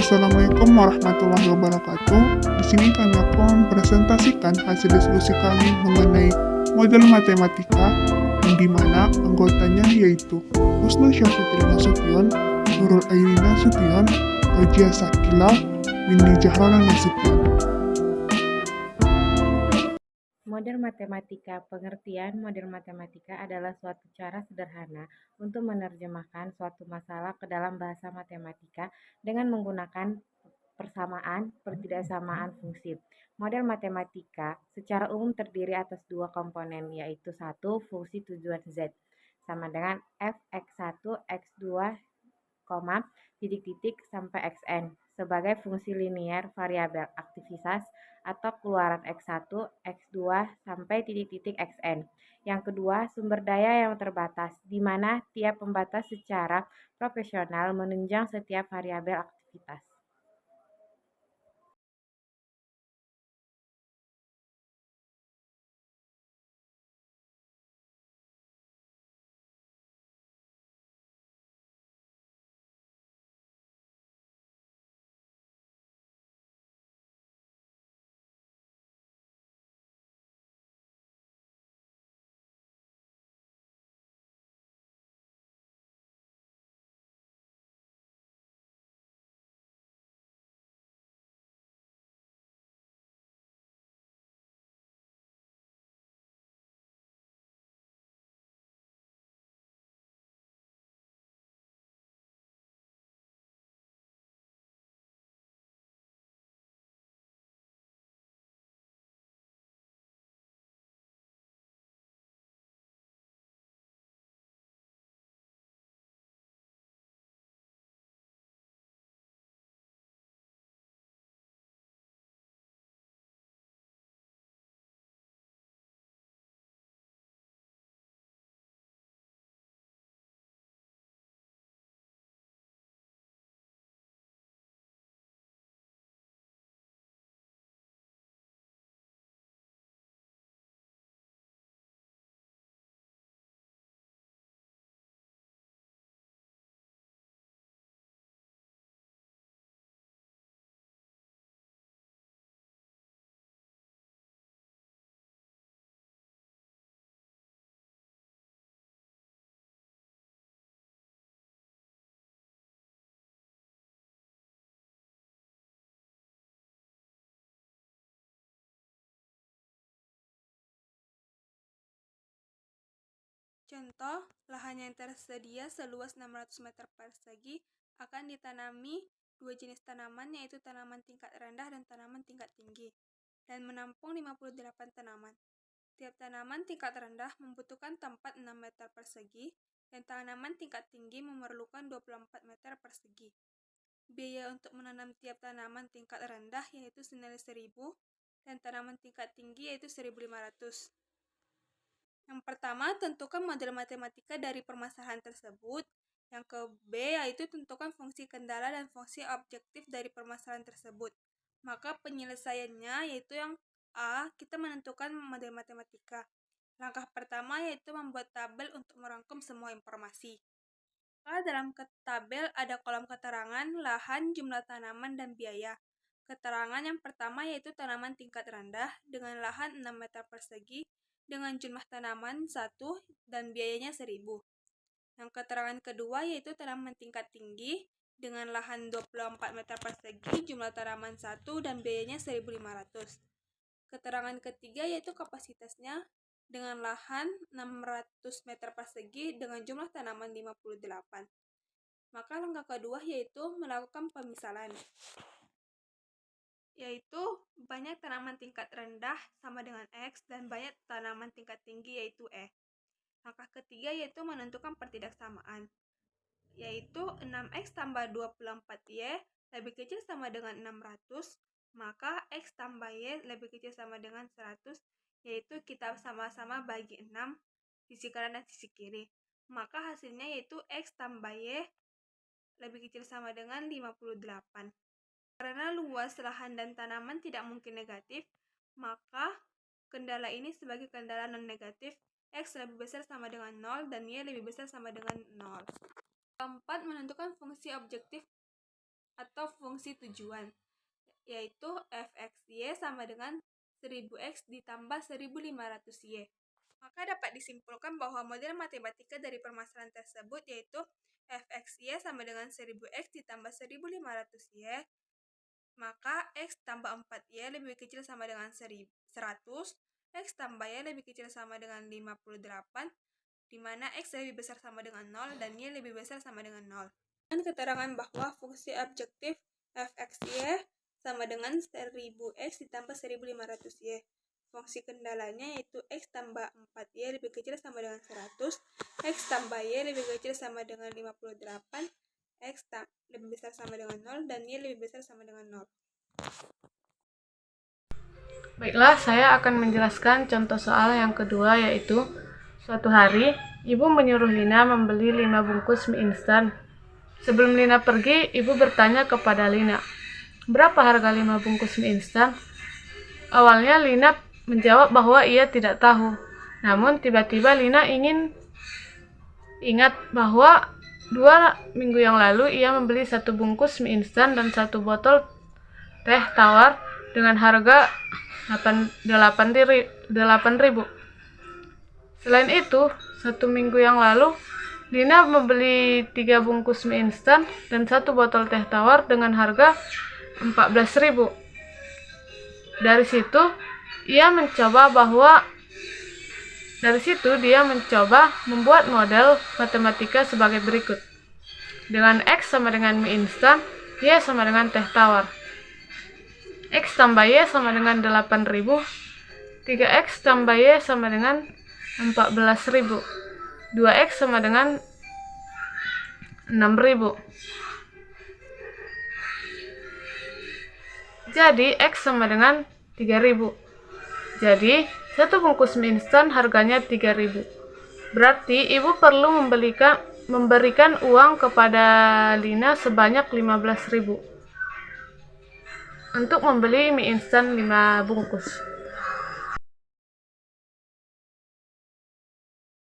Assalamualaikum warahmatullahi wabarakatuh. Di sini kami akan presentasikan hasil diskusi kami mengenai model matematika yang dimana anggotanya yaitu Husnu Syafitri Nasution, Nurul Aini Nasution, Ojia Sakila, Windy Jahrona Nasution. Model matematika. Pengertian model matematika adalah suatu cara sederhana untuk menerjemahkan suatu masalah ke dalam bahasa matematika dengan menggunakan persamaan, pertidaksamaan fungsi. Model matematika secara umum terdiri atas dua komponen, yaitu satu, fungsi tujuan Z, sama dengan f(x1, x2, titik-titik sampai xn sebagai fungsi linier variabel aktivitas atau keluaran x1, x2 sampai titik-titik xn. Yang kedua, sumber daya yang terbatas, di mana tiap pembatas secara proporsional menunjang setiap variabel aktivitas. Contoh, lahan yang tersedia seluas 600 meter persegi akan ditanami dua jenis tanaman, yaitu tanaman tingkat rendah dan tanaman tingkat tinggi, dan menampung 58 tanaman. Tiap tanaman tingkat rendah membutuhkan tempat 6 meter persegi, dan tanaman tingkat tinggi memerlukan 24 meter persegi. Biaya untuk menanam tiap tanaman tingkat rendah yaitu senilai 1.000, dan tanaman tingkat tinggi yaitu 1.500. Yang pertama, tentukan model matematika dari permasalahan tersebut. Yang ke B, yaitu tentukan fungsi kendala dan fungsi objektif dari permasalahan tersebut. Maka penyelesaiannya yaitu yang A, kita menentukan model matematika. Langkah pertama yaitu membuat tabel untuk merangkum semua informasi. Maka dalam tabel ada kolom keterangan, lahan, jumlah tanaman, dan biaya. Keterangan yang pertama yaitu tanaman tingkat rendah dengan lahan 6 meter persegi dengan jumlah tanaman 1 dan biayanya 1.000. Yang keterangan kedua yaitu tanaman tingkat tinggi dengan lahan 24 meter persegi, jumlah tanaman 1 dan biayanya 1.500. Keterangan ketiga yaitu kapasitasnya dengan lahan 600 meter persegi dengan jumlah tanaman 58. Maka langkah kedua yaitu melakukan pemisalan, yaitu banyak tanaman tingkat rendah sama dengan X dan banyak tanaman tingkat tinggi yaitu E. Langkah ketiga yaitu menentukan pertidaksamaan, yaitu 6X tambah 24Y lebih kecil sama dengan 600, maka X tambah Y lebih kecil sama dengan 100, yaitu kita sama-sama bagi 6 sisi kanan dan sisi kiri. Maka hasilnya yaitu X tambah Y lebih kecil sama dengan 58. Karena luas lahan dan tanaman tidak mungkin negatif, maka kendala ini sebagai kendala non-negatif. X lebih besar sama dengan 0 dan Y lebih besar sama dengan 0. Keempat, menentukan fungsi objektif atau fungsi tujuan, yaitu f(x,y) sama dengan 1000x ditambah 1500y. Maka dapat disimpulkan bahwa model matematika dari permasalahan tersebut yaitu f(x,y) sama dengan 1000x ditambah 1500y, maka x tambah 4y lebih kecil sama dengan 100, x tambah y lebih kecil sama dengan 58, di mana x lebih besar sama dengan 0 dan y lebih besar sama dengan 0. Dan keterangan bahwa fungsi objektif f(x,y) sama dengan 1000x ditambah 1500y. Fungsi kendalanya yaitu x tambah 4y lebih kecil sama dengan 100, x tambah y lebih kecil sama dengan 58, x lebih besar sama dengan 0, dan y lebih besar sama dengan 0. Baiklah, saya akan menjelaskan contoh soal yang kedua, yaitu suatu hari, ibu menyuruh Lina membeli 5 bungkus mie instan. Sebelum Lina pergi, ibu bertanya kepada Lina, "Berapa harga 5 bungkus mie instan?" Awalnya Lina menjawab bahwa ia tidak tahu. Namun tiba-tiba Lina ingat bahwa 2 minggu yang lalu ia membeli 1 bungkus mie instan dan 1 botol teh tawar dengan harga 8.000. Selain itu, 1 minggu yang lalu Lina membeli 3 bungkus mie instan dan 1 botol teh tawar dengan harga 14.000. Dari situ dia mencoba membuat model matematika sebagai berikut. Dengan X sama dengan mie instan, Y sama dengan teh tawar. X tambah Y sama dengan 8.000, 3X tambah Y sama dengan 14.000, 2X sama dengan 6.000. Jadi X sama dengan 3.000. Jadi 1 bungkus mie instan harganya 3.000. Berarti ibu perlu memberikan uang kepada Lina sebanyak 15.000 untuk membeli mie instan 5 bungkus.